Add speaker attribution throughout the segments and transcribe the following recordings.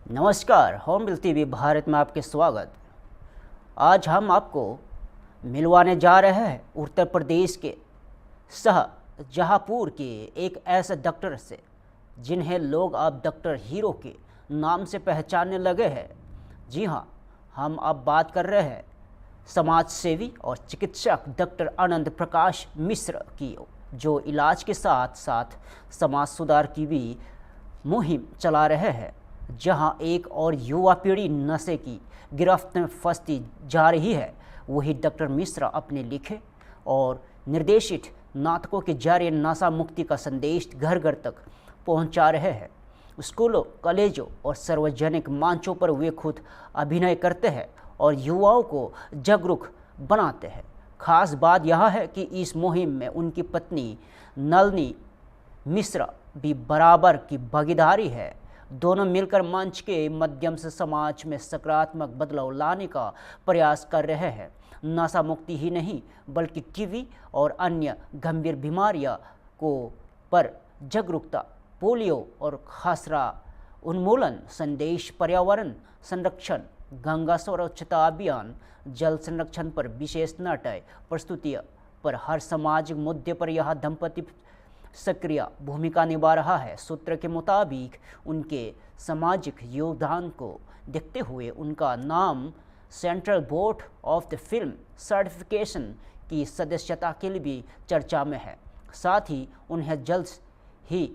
Speaker 1: नमस्कार, होमबिल टीवी भारत में आपके स्वागत। आज हम आपको मिलवाने जा रहे हैं उत्तर प्रदेश के शाहजहाँपुर के एक ऐसे डॉक्टर से जिन्हें लोग अब डॉक्टर हीरो के नाम से पहचानने लगे हैं। जी हाँ, हम अब बात कर रहे हैं समाज सेवी और चिकित्सक डॉक्टर आनंद प्रकाश मिश्र की, जो इलाज के साथ साथ समाज सुधार की भी मुहिम चला रहे हैं। जहां एक और युवा पीढ़ी नशे की गिरफ्त में फंसती जा रही है, वही डॉक्टर मिश्रा अपने लिखे और निर्देशित नाटकों के जरिए नशा मुक्ति का संदेश घर घर तक पहुंचा रहे हैं। स्कूलों, कॉलेजों और सार्वजनिक मंचों पर वे खुद अभिनय करते हैं और युवाओं को जागरूक बनाते हैं। खास बात यह है कि इस मुहिम में उनकी पत्नी नलिनी मिश्रा भी बराबर की भागीदारी है। दोनों मिलकर मंच के माध्यम से समाज में सकारात्मक बदलाव लाने का प्रयास कर रहे हैं। नशा मुक्ति ही नहीं बल्कि टीबी और अन्य गंभीर बीमारियों को पर जागरूकता, पोलियो और खसरा उन्मूलन संदेश, पर्यावरण संरक्षण, गंगा स्वच्छता अभियान, जल संरक्षण पर विशेष नाट्य प्रस्तुतियाँ पर हर सामाजिक मुद्दे पर यह दंपति सक्रिय भूमिका निभा रहा है। सूत्र के मुताबिक उनके सामाजिक योगदान को देखते हुए उनका नाम central board of the film certification की सदस्यता के लिए भी चर्चा में है। साथ ही उन्हें जल्द ही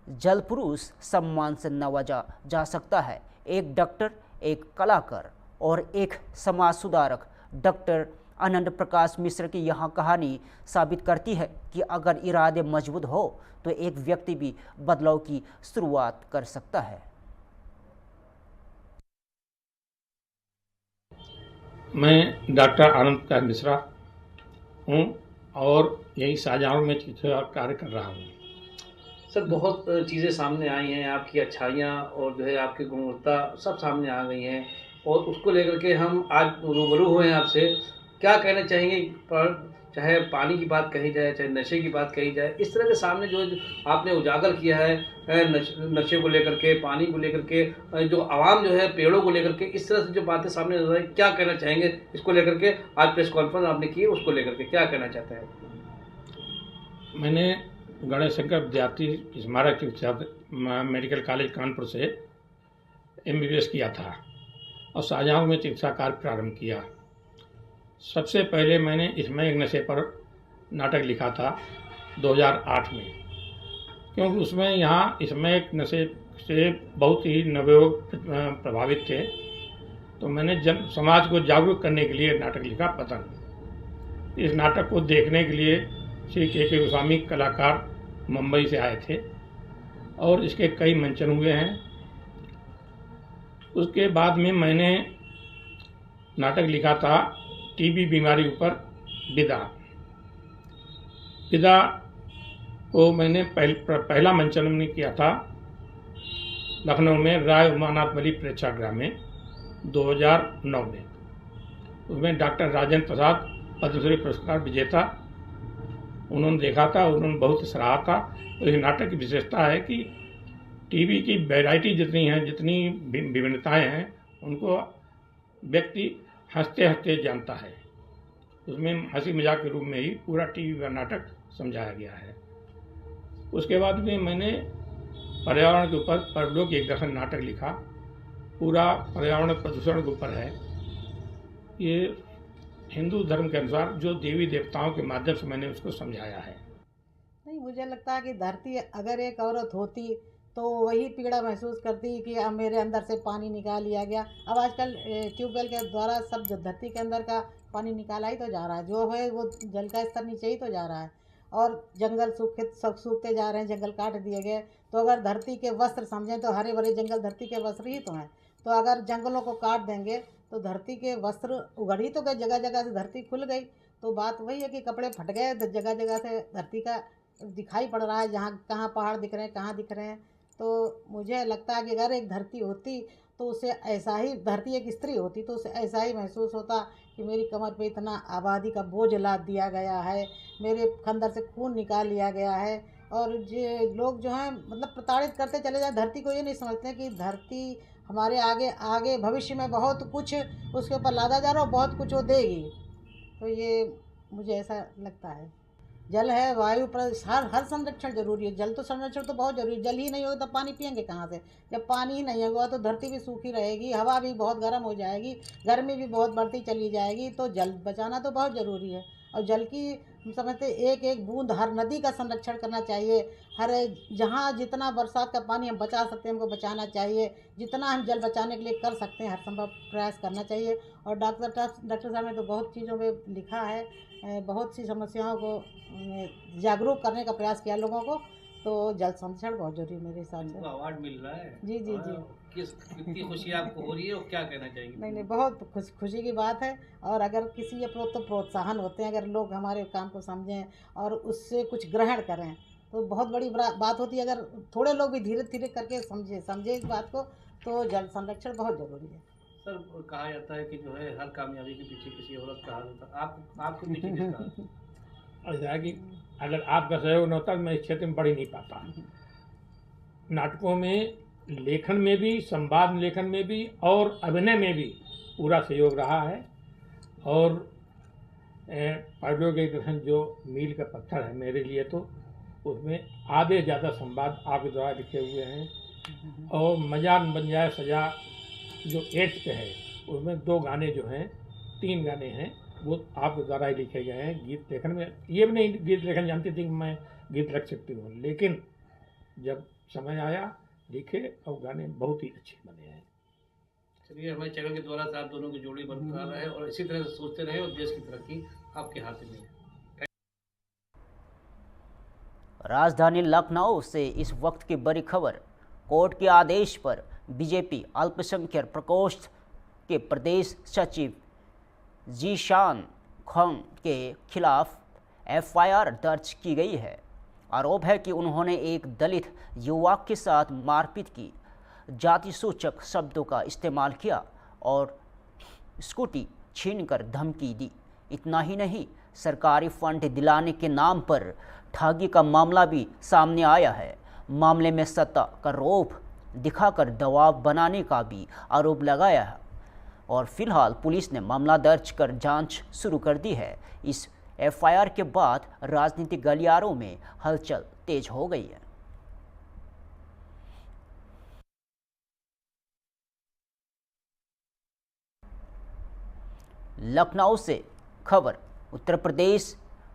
Speaker 1: जल पुरुष सम्मान से नवाजा जा सकता है। एक डॉक्टर, एक कलाकार और एक समाज सुधारक डॉक्टर आनंद प्रकाश मिश्र की यह कहानी साबित करती है कि अगर इरादे मजबूत हो तो एक व्यक्ति भी बदलाव की शुरुआत कर सकता है।
Speaker 2: मैं डॉक्टर आनंद प्रकाश मिश्रा हूँ और यही शाहजहाँपुर में चिकित्सा कार्य कर रहा हूँ।
Speaker 3: सर, बहुत चीज़ें सामने आई हैं, आपकी अच्छाइयाँ और जो है आपकी गुणवत्ता सब सामने आ गई हैं और उसको लेकर के हम आज रूबरू हुए हैं आपसे। क्या कहना चाहेंगे पर चाहे पानी की बात कही जाए, चाहे नशे की बात कही जाए, इस तरह के सामने जो आपने उजागर किया है नशे को लेकर के, पानी को लेकर के, जो आवाम जो है पेड़ों को लेकर के, इस तरह से जो बातें सामने नजर आई, क्या कहना चाहेंगे इसको लेकर के? आज प्रेस कॉन्फ्रेंस आपने की, उसको लेकर के क्या कहना चाहते हैं?
Speaker 2: मैंने गणेश शंकर विद्यार्थी स्मारक चिकित्सा मेडिकल कॉलेज कानपुर से MBBS किया था और शाहजहाँपुर में चिकित्सा कार्य प्रारंभ किया। सबसे पहले मैंने इसमें एक नशे पर नाटक लिखा था 2008 में, क्योंकि इसमें एक नशे से बहुत ही नवयुवक प्रभावित थे, तो मैंने समाज को जागरूक करने के लिए नाटक लिखा पतंग। इस नाटक को देखने के लिए श्री के गोस्वामी कलाकार मुंबई से आए थे और इसके कई मंचन हुए हैं। उसके बाद में मैंने नाटक लिखा था टीबी बीमारी ऊपर विदा को मैंने पहला मंचन किया था लखनऊ में राय उमानाथ मली प्रेक्षागृह में 2009 में। उसमें डॉक्टर राजेंद्र प्रसाद पद्मश्री पुरस्कार विजेता उन्होंने देखा था, उन्होंने बहुत सराहा था। तो इस नाटक की विशेषता है कि टीबी की वैरायटी जितनी है, जितनी विभिन्नताएं हैं, उनको व्यक्ति हंसते हंसते जानता है। उसमें हंसी मजाक के रूप में ही पूरा टीबी का नाटक समझाया गया है। उसके बाद में मैंने पर्यावरण के ऊपर परलोक एक दर्शन नाटक लिखा, पूरा पर्यावरण प्रदूषण के ऊपर है। ये हिंदू धर्म के अनुसार जो देवी देवताओं के माध्यम से मैंने उसको समझाया है।
Speaker 4: नहीं, मुझे लगता है कि धरती अगर एक औरत होती तो वही पीड़ा महसूस करती कि अब मेरे अंदर से पानी निकाल लिया गया। अब आजकल ट्यूबवेल के द्वारा सब धरती के अंदर का पानी निकाला ही तो जा रहा है, जो है वो जल का स्तर नीचे ही तो जा रहा है और जंगल सूखते जा रहे हैं, जंगल काट दिए गए। तो अगर धरती के वस्त्र समझें तो हरे भरे जंगल धरती के वस्त्र ही तो हैं। तो अगर जंगलों को काट देंगे तो धरती के वस्त्र उगड़ ही तो गए, जगह जगह से धरती खुल गई। तो बात वही है कि कपड़े फट गए, जगह जगह से धरती का दिखाई पड़ रहा है, जहाँ कहाँ पहाड़ दिख रहे हैं, कहाँ दिख रहे हैं। तो मुझे लगता है कि अगर एक धरती होती तो उसे ऐसा ही, धरती एक स्त्री होती तो उसे ऐसा ही महसूस होता कि मेरी कमर पे इतना आबादी का बोझ लाद दिया गया है, मेरे खंदर से खून निकाल लिया गया है। और ये लोग जो हैं मतलब प्रताड़ित करते चले जाए, धरती को ये नहीं समझते कि धरती हमारे आगे आगे भविष्य में बहुत कुछ उसके ऊपर लादा जा रहा है और बहुत कुछ वो देगी। तो ये मुझे ऐसा लगता है। जल है, वायु पर हर संरक्षण जरूरी है। जल तो संरक्षण तो बहुत जरूरी है। जल ही नहीं होगा तो पानी पियेंगे कहाँ से? जब पानी ही नहीं होगा तो धरती भी सूखी रहेगी, हवा भी बहुत गर्म हो जाएगी, गर्मी भी बहुत बढ़ती चली जाएगी। तो जल बचाना तो बहुत ज़रूरी है। और जल की हम समझते एक एक बूंद, हर नदी का संरक्षण करना चाहिए। हर जहाँ जितना बरसात का पानी हम बचा सकते हैं हमको बचाना चाहिए। जितना हम जल बचाने के लिए कर सकते हैं हर संभव प्रयास करना चाहिए। और डॉक्टर साहब ने तो बहुत चीज़ों में लिखा है, बहुत सी समस्याओं को जागरूक करने का प्रयास किया लोगों को। तो जल संरक्षण बहुत जरूरी है मेरे हिसाब से।
Speaker 3: अवार्ड मिल रहा है।
Speaker 4: जी जी जी।
Speaker 3: कितनी खुशी आपको हो रही है और क्या कहना चाहेंगे?
Speaker 4: नहीं नहीं, बहुत खुशी की बात है। और अगर किसी ये तो प्रोत्साहन होते हैं, अगर लोग हमारे काम को समझें और उससे कुछ ग्रहण करें तो बहुत बड़ी बात होती है। अगर थोड़े लोग भी धीरे धीरे करके समझे इस बात को तो जल संरक्षण बहुत जरूरी है।
Speaker 3: सर, कहा जाता है कि जो है हर कामयाबी के पीछे किसी औरत का हाथ होता है। आपके पीछे किसका हाथ है?
Speaker 2: ऐसा है कि अगर आपका सहयोग न होता तो मैं इस क्षेत्र में बढ़ ही नहीं पाता। नाटकों में, लेखन में भी, संवाद लेखन में भी और अभिनय में भी पूरा सहयोग रहा है। और प्रौद्योगिकी दर्शन जो मील का पत्थर है मेरे लिए, तो उसमें आधे ज़्यादा संवाद आपके द्वारा लिखे हुए हैं। और मजा बन जाए सजा जो एड्स पे है, उसमें 2 गाने जो हैं, 3 गाने हैं, वो आपके द्वारा ही लिखे गए हैं। गीत लेखन में ये भी नहीं गीत लेखन जानती थी कि मैं गीत लिख सकती हूँ, लेकिन जब समय आया लिखे और गाने बहुत ही अच्छे बने हैं।
Speaker 3: चलिए, हमारे चैनल के द्वारा से आप दोनों की जोड़ी बरकरार रहे और इसी तरह से सोचते रहे और देश की तरक्की आपके हाथ में है।
Speaker 1: राजधानी लखनऊ से इस वक्त की बड़ी खबर। कोर्ट के आदेश पर बीजेपी अल्पसंख्यक प्रकोष्ठ के प्रदेश सचिव जीशान खान के खिलाफ एफआईआर दर्ज की गई है। आरोप है कि उन्होंने एक दलित युवक के साथ मारपीट की, जाति सूचक शब्दों का इस्तेमाल किया और स्कूटी छीनकर धमकी दी। इतना ही नहीं, सरकारी फंड दिलाने के नाम पर ठगी का मामला भी सामने आया है। मामले में सत्ता का रौब दिखाकर दबाव बनाने का भी आरोप लगाया है और फिलहाल पुलिस ने मामला दर्ज कर जांच शुरू कर दी है। इस एफआईआर के बाद राजनीतिक गलियारों में हलचल तेज हो गई है। लखनऊ से खबर। उत्तर प्रदेश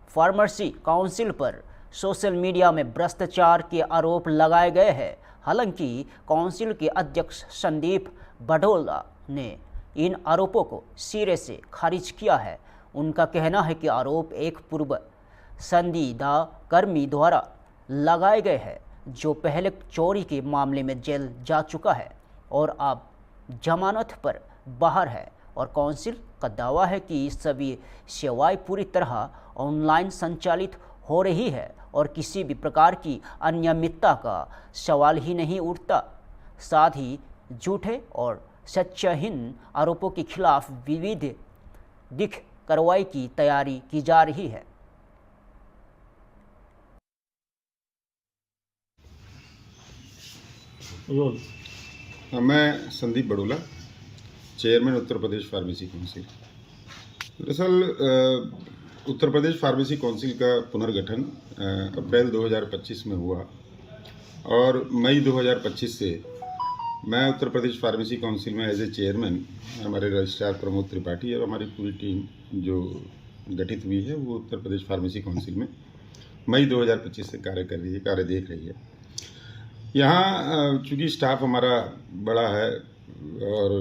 Speaker 1: फार्मेसी काउंसिल पर सोशल मीडिया में भ्रष्टाचार के आरोप लगाए गए हैं। हालांकि काउंसिल के अध्यक्ष संदीप बडोला ने इन आरोपों को सिरे से खारिज किया है। उनका कहना है कि आरोप एक पूर्व संदिग्धा कर्मी द्वारा लगाए गए हैं जो पहले चोरी के मामले में जेल जा चुका है और अब जमानत पर बाहर है। और काउंसिल का दावा है कि सभी सेवाएं पूरी तरह ऑनलाइन संचालित हो रही है और किसी भी प्रकार की अनियमितता का सवाल ही नहीं उठता। साथ ही झूठे और सच्चाहीन आरोपों के खिलाफ विविध दिख कार्रवाई की तैयारी की जा रही है।
Speaker 5: मैं Sandeep Badola, chairman Uttar Pradesh pharmacy council. दरअसल उत्तर प्रदेश फार्मेसी काउंसिल का पुनर्गठन अप्रैल 2025 में हुआ और मई 2025 से मैं उत्तर प्रदेश फार्मेसी काउंसिल में एज ए चेयरमैन, हमारे रजिस्ट्रार प्रमोद त्रिपाठी और हमारी पूरी टीम जो गठित हुई है वो उत्तर प्रदेश फार्मेसी काउंसिल में मई 2025 से कार्य कर रही है, कार्य देख रही है। यहाँ चूँकि स्टाफ हमारा बड़ा है और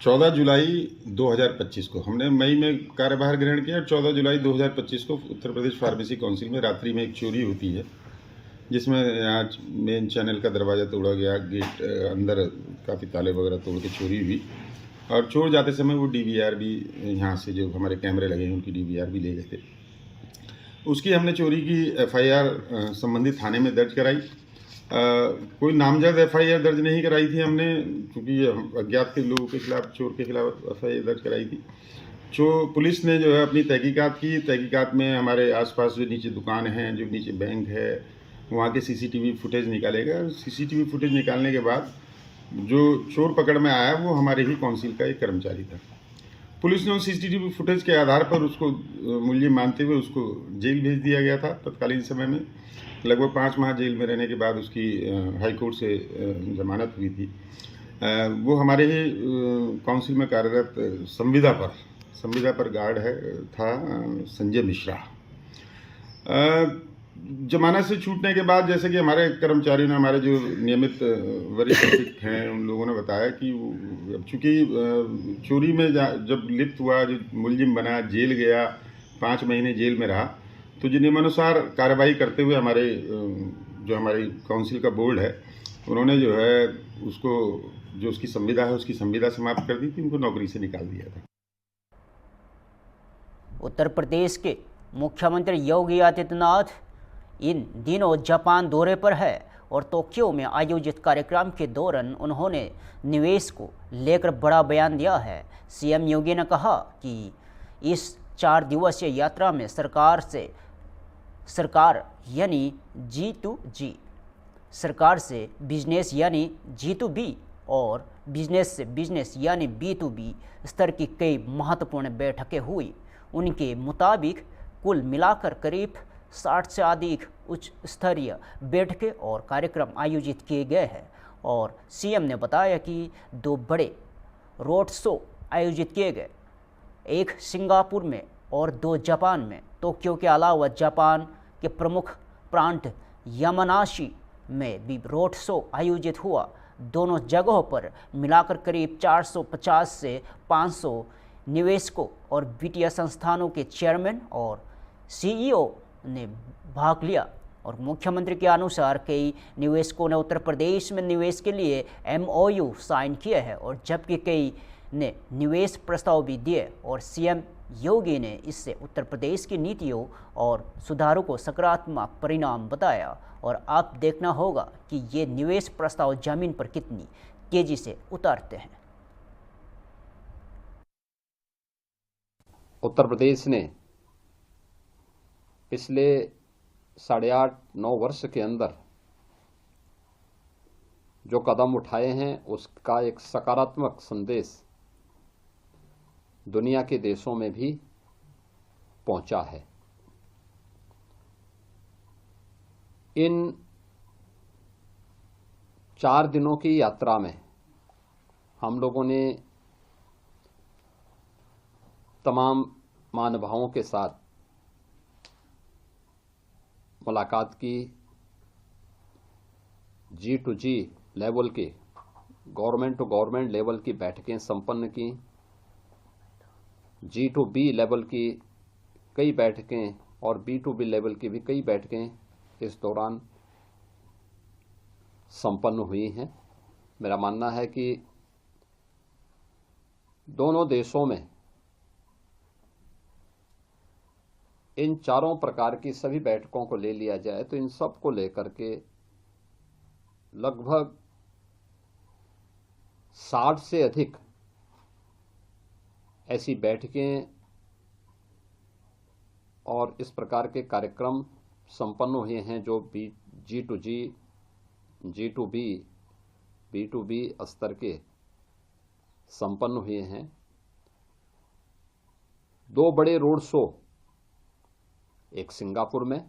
Speaker 5: 14 जुलाई 2025 को हमने मई में कार्यभार ग्रहण किया और 14 जुलाई 2025 को उत्तर प्रदेश फार्मेसी काउंसिल में रात्रि में एक चोरी होती है जिसमें आज मेन चैनल का दरवाज़ा तोड़ा गया, गेट अंदर काफ़ी ताले वगैरह तोड़ के चोरी हुई और चोर जाते समय वो डीवीआर भी यहाँ से जो हमारे कैमरे लगे हैं उनकी डीवीआर भी ले गए थे। उसकी हमने चोरी की एफआईआर संबंधित थाने में दर्ज कराई। कोई नामजद एफआईआर दर्ज नहीं कराई थी हमने, क्योंकि अज्ञात के लोगों के खिलाफ, चोर के खिलाफ एफआईआर दर्ज कराई थी। जो पुलिस ने जो है अपनी तहकीकात की, तहकीकात में हमारे आसपास जो नीचे दुकान हैं, जो नीचे बैंक है, वहाँ के सीसीटीवी फुटेज निकालेगा। सीसीटीवी फुटेज निकालने के बाद जो चोर पकड़ में आया वो हमारे ही काउंसिल का एक कर्मचारी था। पुलिस ने उस सीसीटीवी फुटेज के आधार पर उसको मुलजिम मानते हुए उसको जेल भेज दिया गया था। तत्कालीन समय में लगभग 5 माह जेल में रहने के बाद उसकी हाई कोर्ट से जमानत हुई थी। वो हमारे ही काउंसिल में कार्यरत संविदा पर गार्ड था संजय मिश्रा। जमानत से छूटने के बाद जैसे कि हमारे कर्मचारियों ने, हमारे जो नियमित वरिष्ठ हैं, उन लोगों ने बताया कि चूँकि चोरी में जब लिप्त हुआ, जो मुलजिम बना, जेल गया, 5 महीने जेल में रहा, तो जो नियमानुसार कार्रवाई करते हुए हमारी काउंसिल का बोर्ड है, उन्होंने जो है उसको, जो उसकी संविदा है, उसकी संविदा समाप्त कर दी थी, उनको नौकरी से निकाल दिया था।
Speaker 1: उत्तर प्रदेश के मुख्यमंत्री योगी आदित्यनाथ इन दिनों जापान दौरे पर है और टोक्यो में आयोजित कार्यक्रम के दौरान उन्होंने निवेश को लेकर बड़ा बयान दिया है। सीएम योगी ने कहा कि इस 4 दिवसीय यात्रा में सरकार यानी G2G, सरकार से बिजनेस यानी G2B और बिजनेस से बिजनेस यानी B2B स्तर की कई महत्वपूर्ण बैठकें हुई। उनके मुताबिक कुल मिलाकर करीब 60 से अधिक उच्च स्तरीय बैठकें और कार्यक्रम आयोजित किए गए हैं और सीएम ने बताया कि 2 बड़े रोड शो आयोजित किए गए, एक सिंगापुर में और 2 जापान में। टोक्यो के अलावा जापान के प्रमुख प्रांत यामानाशी में भी रोड शो आयोजित हुआ। दोनों जगहों पर मिलाकर करीब 450 से 500 निवेशकों और वित्तीय संस्थानों के चेयरमैन और सीईओ ने भाग लिया और मुख्यमंत्री के अनुसार कई निवेशकों ने उत्तर प्रदेश में निवेश के लिए MOU साइन किए हैं और जबकि कई ने निवेश प्रस्ताव भी दिए और सीएम योगी ने इससे उत्तर प्रदेश की नीतियों और सुधारों को सकारात्मक परिणाम बताया और अब देखना होगा कि ये निवेश प्रस्ताव जमीन पर कितनी तेजी से उतरते हैं।
Speaker 6: उत्तर प्रदेश ने पिछले 8.5-9 वर्ष के अंदर जो कदम उठाए हैं उसका एक सकारात्मक संदेश दुनिया के देशों में भी पहुंचा है। इन 4 दिनों की यात्रा में हम लोगों ने तमाम महानुभावों के साथ मुलाकात की, G2G लेवल की, गवर्नमेंट टू गवर्नमेंट लेवल की बैठकें संपन्न की, G2B लेवल की कई बैठकें और B2B लेवल की भी कई बैठकें इस दौरान संपन्न हुई हैं। मेरा मानना है कि दोनों देशों में इन चारों प्रकार की सभी बैठकों को ले लिया जाए तो इन सब को लेकर के लगभग 60 से अधिक ऐसी बैठकें और इस प्रकार के कार्यक्रम संपन्न हुए हैं जो G2G, G2B, B2B स्तर के संपन्न हुए हैं। 2 बड़े रोड शो, एक सिंगापुर में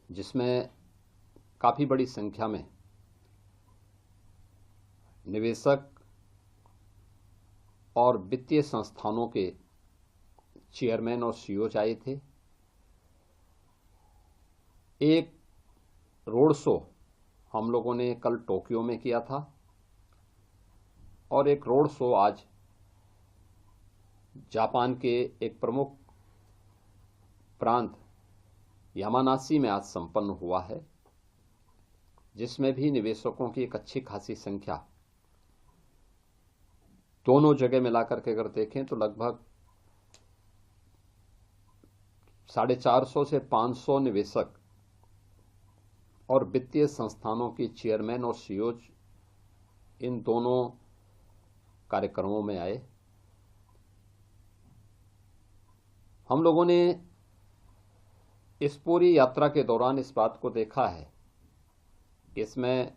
Speaker 6: जिसमें काफ़ी बड़ी संख्या में निवेशक और वित्तीय संस्थानों के चेयरमैन और सीईओ आए थे। एक रोड शो हम लोगों ने कल टोक्यो में किया था और एक रोड शो आज जापान के एक प्रमुख प्रांत यामानाशी में आज संपन्न हुआ है, जिसमें भी निवेशकों की एक अच्छी खासी संख्या, दोनों जगह मिलाकर के अगर देखें तो लगभग 450 से 500 निवेशक और वित्तीय संस्थानों की चेयरमैन और सीईओ इन दोनों कार्यक्रमों में आए। हम लोगों ने इस पूरी यात्रा के दौरान इस बात को देखा है कि इसमें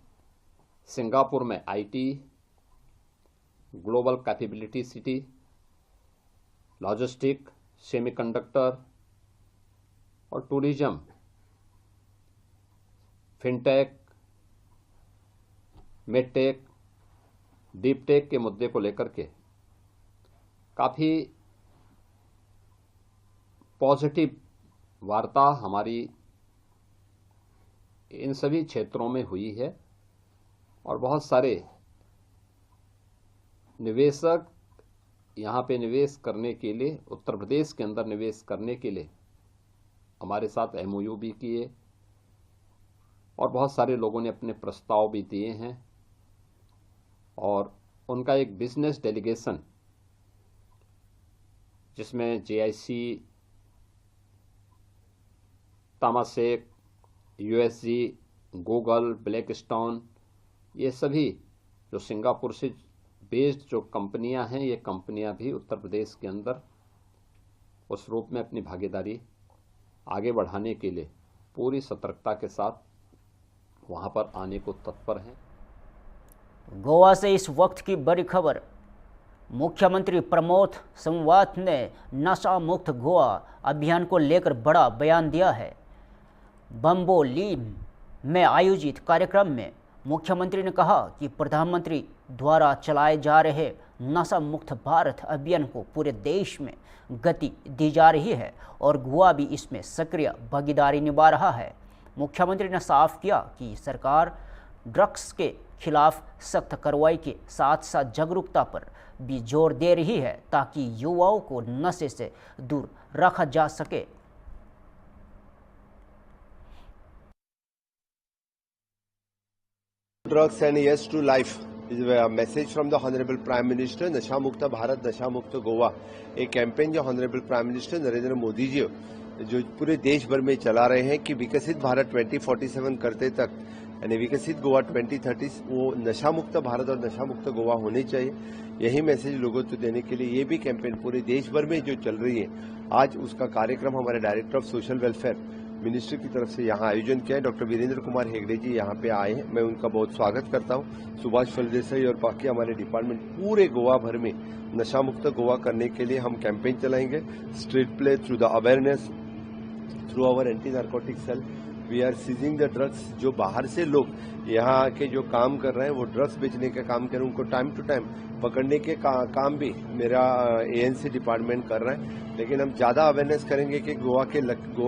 Speaker 6: सिंगापुर में IT, global capability city, logistic, semiconductor और टूरिज्म, फिनटेक, मेडटेक, डीपटेक के मुद्दे को लेकर के काफ़ी पॉजिटिव वार्ता हमारी इन सभी क्षेत्रों में हुई है और बहुत सारे निवेशक यहाँ पे निवेश करने के लिए, उत्तर प्रदेश के अंदर निवेश करने के लिए हमारे साथ एमओयू भी किए और बहुत सारे लोगों ने अपने प्रस्ताव भी दिए हैं और उनका एक बिजनेस डेलीगेशन जिसमें जेआईसी, तामासेक, यूएसजी, गूगल, ब्लैकस्टोन, ये सभी जो सिंगापुर से बेस्ड जो कंपनियां हैं, ये कंपनियां भी उत्तर प्रदेश के अंदर उस रूप में अपनी भागीदारी आगे बढ़ाने के लिए पूरी सतर्कता के साथ वहां पर आने को तत्पर हैं।
Speaker 1: गोवा से इस वक्त की बड़ी खबर। मुख्यमंत्री प्रमोद सावंत ने नशा मुक्त गोवा अभियान को लेकर बड़ा बयान दिया है। बम्बोलीम में आयोजित कार्यक्रम में मुख्यमंत्री ने कहा कि प्रधानमंत्री द्वारा चलाए जा रहे नशा मुक्त भारत अभियान को पूरे देश में गति दी जा रही है और गोवा भी इसमें सक्रिय भागीदारी निभा रहा है। मुख्यमंत्री ने साफ किया कि सरकार ड्रग्स के खिलाफ सख्त कार्रवाई के साथ साथ जागरूकता पर भी जोर दे रही है ताकि युवाओं को नशे से दूर रखा जा सके।
Speaker 7: Drugs and yes to life is a message from the Honorable Prime Minister. नशा मुक्त भारत, नशा मुक्त गोवा, एक कैंपेन जो Honorable Prime Minister Narendra Modi ji जो पूरे देश भर में चला रहे हैं कि विकसित भारत 2047 करते तक यानी विकसित गोवा 2030 वो नशा मुक्त भारत और नशा मुक्त गोवा होनी चाहिए। यही मैसेज लोगों को देने के लिए ये भी कैंपेन पूरे देश भर में जो चल रही है, आज उसका कार्यक्रम हमारे director of social welfare ministry की तरफ से यहाँ आयोजन किया है। डॉक्टर वीरेंद्र कुमार हेगड़े जी यहाँ पे आए हैं, मैं उनका बहुत स्वागत करता हूँ। सुभाष फलदेसाई और बाकी हमारे डिपार्टमेंट पूरे गोवा भर में नशा मुक्त गोवा करने के लिए हम कैंपेन चलाएंगे। Street play through the awareness through our anti narcotic cell we are seizing the drugs. जो बाहर से लोग यहाँ आके जो काम कर रहे हैं वो ड्रग्स बेचने का काम कर रहे हैं, उनको टाइम टू टाइम पकड़ने के काम भी मेरा एएनसी डिपार्टमेंट कर रहा है। लेकिन हम ज्यादा अवेयरनेस करेंगे कि गोवा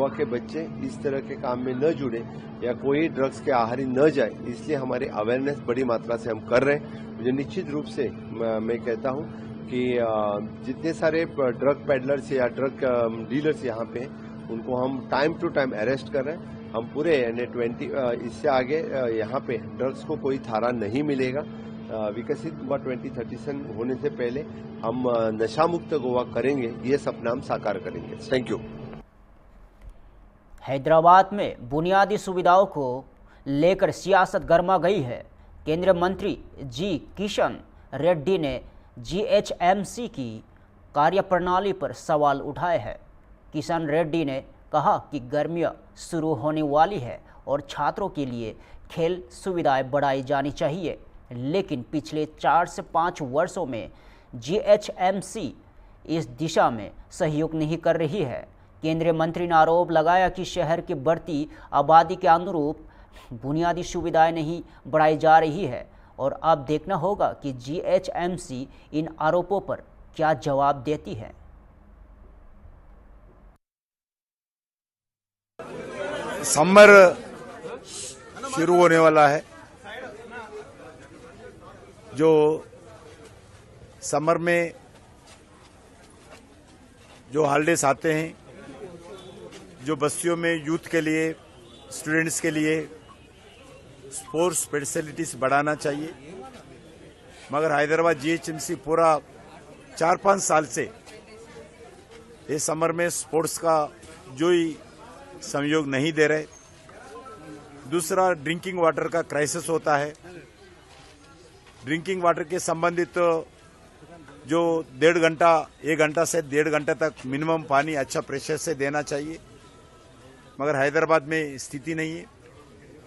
Speaker 7: के बच्चे इस तरह के काम में न जुड़े या कोई ड्रग्स के आहारी न जाए, इसलिए हमारे अवेयरनेस बड़ी मात्रा से हम कर रहे हैं। मुझे निश्चित रूप से मैं कहता हूँ कि जितने सारे ड्रग पेडलर्स या ड्रग डीलर्स यहाँ पे उनको हम टाइम टू टाइम अरेस्ट कर रहे हैं। हम पूरे इससे आगे यहाँ पे ड्रग्स को कोई थारा नहीं मिलेगा। विकसित गोवा 2037 होने से पहले हम नशा मुक्त गोवा करेंगे, ये सपना हम साकार करेंगे। Thank you.
Speaker 1: हैदराबाद में बुनियादी सुविधाओं को लेकर सियासत गर्मा गई है। केंद्रीय मंत्री जी किशन रेड्डी ने जीएचएमसी की कार्यप्रणाली पर सवाल उठाए हैं। किशन रेड्डी ने कहा कि गर्मियां शुरू होने वाली है और छात्रों के लिए खेल सुविधाएं बढ़ाई जानी चाहिए, लेकिन पिछले 4 से 5 वर्षों में जीएचएमसी इस दिशा में सहयोग नहीं कर रही है। केंद्रीय मंत्री ने आरोप लगाया कि शहर की बढ़ती आबादी के अनुरूप बुनियादी सुविधाएं नहीं बढ़ाई जा रही है और अब देखना होगा कि जीएचएमसी इन आरोपों पर क्या जवाब देती है।
Speaker 8: समर शुरू होने वाला है। जो समर में जो हॉलिडेज आते हैं, जो बस्तियों में यूथ के लिए, स्टूडेंट्स के लिए स्पोर्ट्स फैसिलिटीज बढ़ाना चाहिए, मगर हैदराबाद जीएचएमसी पूरा 4-5 साल से इस समर में स्पोर्ट्स का जो ही सहयोग नहीं दे रहे। दूसरा, ड्रिंकिंग वाटर का क्राइसिस होता है। ड्रिंकिंग वाटर के संबंधित जो 1.5 घंटा से 1.5 घंटा तक मिनिमम पानी अच्छा प्रेशर से देना चाहिए, मगर हैदराबाद में स्थिति नहीं है।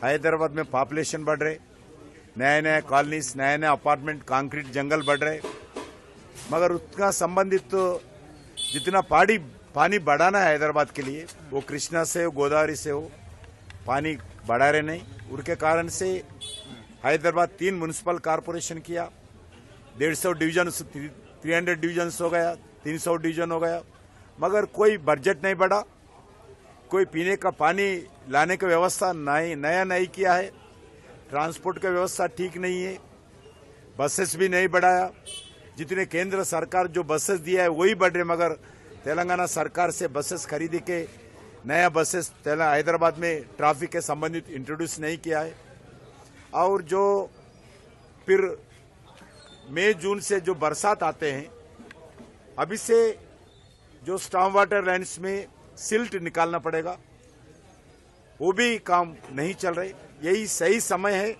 Speaker 8: हैदराबाद में पॉपुलेशन बढ़ रहे, नए नए कॉलोनीज, नए नए अपार्टमेंट, कंक्रीट जंगल बढ़ रहे, मगर उसका संबंधित तो जितना पानी बढ़ाना है हैदराबाद के लिए, वो कृष्णा से हो, गोदावरी से हो, पानी बढ़ा रहे नहीं। उसके कारण से हैदराबाद 3 म्यूनिसिपल कॉरपोरेशन किया, 150 डिवीजन, 300 डिवीजन हो गया, 300 डिवीजन हो गया, मगर कोई बजट नहीं बढ़ा, कोई पीने का पानी लाने का व्यवस्था नया नहीं किया है, ट्रांसपोर्ट का व्यवस्था ठीक नहीं है, बसेस भी नहीं बढ़ाया। जितने केंद्र सरकार जो बसेस दिया है वही बढ़ रहे, मगर तेलंगाना सरकार से बसेस खरीद के नया बसेस हैदराबाद में ट्रैफिक के संबंधित इंट्रोड्यूस नहीं किया है। और जो फिर मई जून से जो बरसात आते हैं, अभी से जो स्टॉर्म वाटर लाइन्स में सिल्ट निकालना पड़ेगा, वो भी काम नहीं चल रहे। यही सही समय है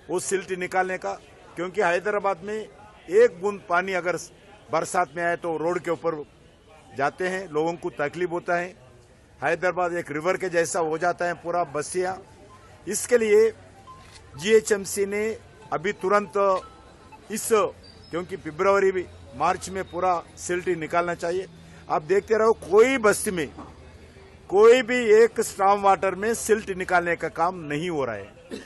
Speaker 8: वो सिल्ट निकालने का, क्योंकि हैदराबाद में एक बूंद पानी अगर बरसात में आए तो रोड के ऊपर जाते हैं, लोगों को तकलीफ होता है। हैदराबाद एक रिवर के जैसा हो जाता है पूरा बसिया। इसके लिए जीएचएमसी ने अभी तुरंत क्योंकि फरवरी मार्च में पूरा सिल्ट निकालना चाहिए। आप देखते रहो, कोई बस्ती में कोई भी एक स्टॉर्म वाटर में सिल्ट निकालने का काम नहीं हो रहा है।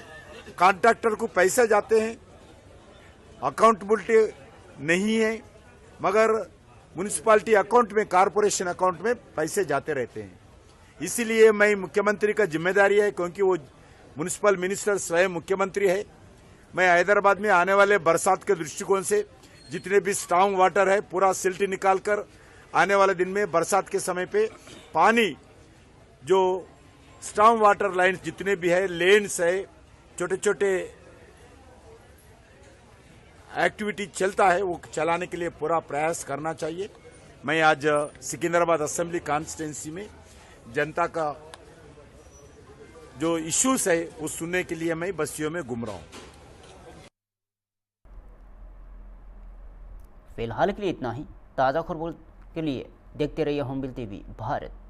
Speaker 8: कॉन्ट्रैक्टर को पैसे जाते हैं, अकाउंटेबिलिटी नहीं है, मगर म्युनिसिपैलिटी अकाउंट में, कारपोरेशन अकाउंट में पैसे जाते रहते हैं। इसीलिए मैं मुख्यमंत्री का जिम्मेदारी है, क्योंकि वो म्युनिसिपल मिनिस्टर स्वयं मुख्यमंत्री है। मैं हैदराबाद में आने वाले बरसात के दृष्टिकोण से जितने भी स्टॉर्म वाटर है पूरा सिल्ट निकालकर आने वाले दिन में बरसात के समय पे पानी, जो स्टॉर्म वाटर लाइन जितने भी है, लेन्स है, छोटे छोटे एक्टिविटी चलता है, वो चलाने के लिए पूरा प्रयास करना चाहिए। मैं आज सिकंदराबाद असेंबली कॉन्स्टिट्यूंसी में जनता का जो इश्यूज है वो सुनने के लिए मैं बस्तियों में घूम रहा हूं।
Speaker 1: फिलहाल के लिए इतना ही। ताज़ा खबरों के लिए देखते रहिए होमबिल टीवी भारत।